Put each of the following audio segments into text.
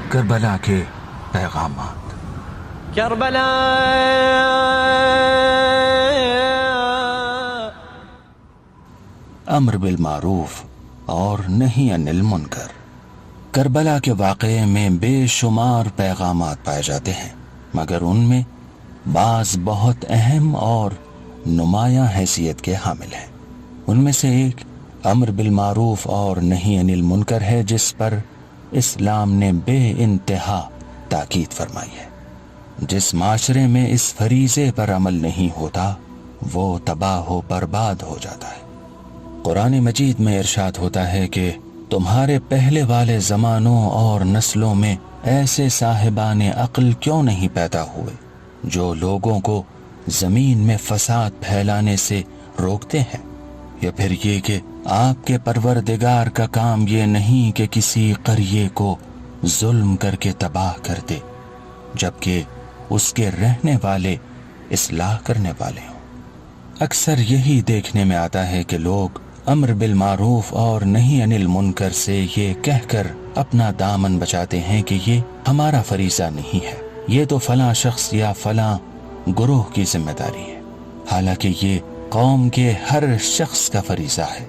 کربلا کے پیغامات۔ کربلا امر بالمعروف اور نہی عن المنکر۔ کربلا کے واقعے میں بے شمار پیغامات پائے جاتے ہیں، مگر ان میں بعض بہت اہم اور نمایاں حیثیت کے حامل ہیں۔ ان میں سے ایک امر بالمعروف اور نہی عن المنکر ہے، جس پر اسلام نے بے انتہا تاکید فرمائی ہے۔ جس معاشرے میں اس فریضے پر عمل نہیں ہوتا وہ تباہ و برباد ہو جاتا ہے۔ قرآن مجید میں ارشاد ہوتا ہے کہ تمہارے پہلے والے زمانوں اور نسلوں میں ایسے صاحبان عقل کیوں نہیں پیدا ہوئے جو لوگوں کو زمین میں فساد پھیلانے سے روکتے ہیں؟ یا پھر یہ کہ آپ کے پروردگار کا کام یہ نہیں کہ کسی قریے کو ظلم کر کے تباہ کر دے، جبکہ اس کے رہنے والے اصلاح کرنے والے ہوں۔ اکثر یہی دیکھنے میں آتا ہے کہ لوگ امر بالمعروف اور نہی عن المنکر سے یہ کہہ کر اپنا دامن بچاتے ہیں کہ یہ ہمارا فریضہ نہیں ہے، یہ تو فلاں شخص یا فلاں گروہ کی ذمہ داری ہے، حالانکہ یہ قوم کے ہر شخص کا فریضہ ہے۔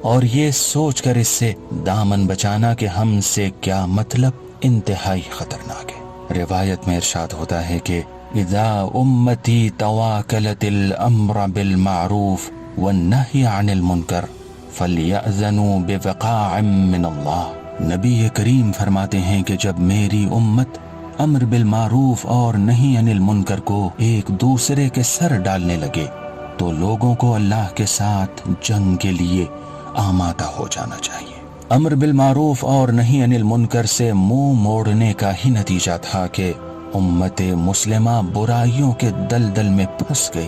اور یہ سوچ کر اس سے دامن بچانا کہ ہم سے کیا مطلب انتہائی خطرناک ہے۔ روایت میں ارشاد ہوتا ہے کہ اذا امتی تواکلت الامر بالمعروف والنہی عن المنکر فلیأذنوا بوقاع من اللہ۔ نبی کریم فرماتے ہیں کہ جب میری امت امر بالمعروف اور نہی عن المنکر کو ایک دوسرے کے سر ڈالنے لگے تو لوگوں کو اللہ کے ساتھ جنگ کے لیے آمادہ ہو جانا چاہیے۔ امر بالمعروف اور نہی عن المنکر سے منہ موڑنے کا ہی نتیجہ تھا کہ امت مسلمہ برائیوں کے دلدل میں پھنس گئی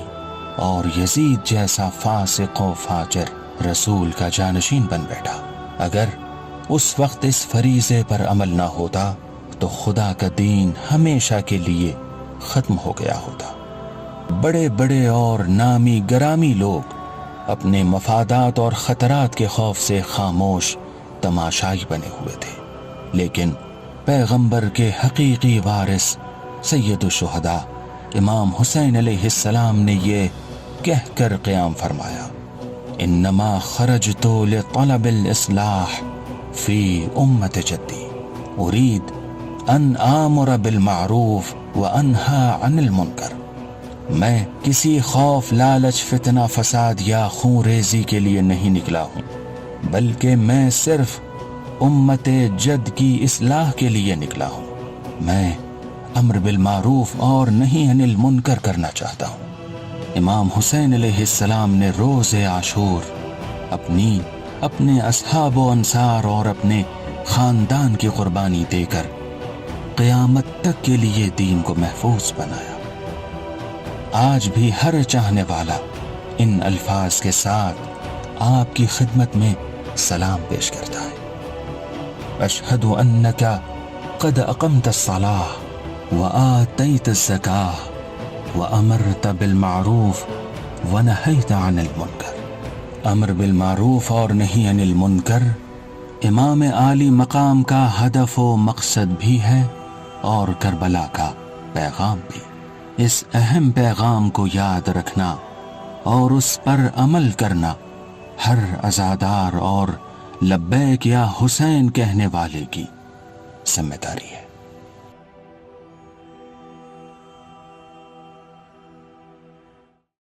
اور یزید جیسا فاسق و فاجر رسول کا جانشین بن بیٹھا۔ اگر اس وقت اس فریضے پر عمل نہ ہوتا تو خدا کا دین ہمیشہ کے لیے ختم ہو گیا ہوتا۔ بڑے بڑے اور نامی گرامی لوگ اپنے مفادات اور خطرات کے خوف سے خاموش تماشائی بنے ہوئے تھے، لیکن پیغمبر کے حقیقی وارث سید الشہداء امام حسین علیہ السلام نے یہ کہہ کر قیام فرمایا، انما خرجت لطلب الاصلاح فی امت جدی ارید ان آمر بالمعروف وانہا عن المنکر۔ میں کسی خوف، لالچ، فتنہ، فساد یا خون ریزی کے لیے نہیں نکلا ہوں، بلکہ میں صرف امت جد کی اصلاح کے لیے نکلا ہوں۔ میں امر بالمعروف اور نہی عن المنکر کرنا چاہتا ہوں۔ امام حسین علیہ السلام نے روز عاشور اپنے اصحاب و انصار اور اپنے خاندان کی قربانی دے کر قیامت تک کے لیے دین کو محفوظ بنایا۔ آج بھی ہر چاہنے والا ان الفاظ کے ساتھ آپ کی خدمت میں سلام پیش کرتا ہے، اشہد انک قد اقمت الصلاۃ وآتیت الزکاۃ وامرت بالمعروف ونہیت عن المنکر۔ امر بالمعروف اور نہی عن المنکر امام عالی مقام کا ہدف و مقصد بھی ہے اور کربلا کا پیغام بھی۔ اس اہم پیغام کو یاد رکھنا اور اس پر عمل کرنا ہر عزادار اور لبیک یا حسین کہنے والے کی ذمہ داری ہے۔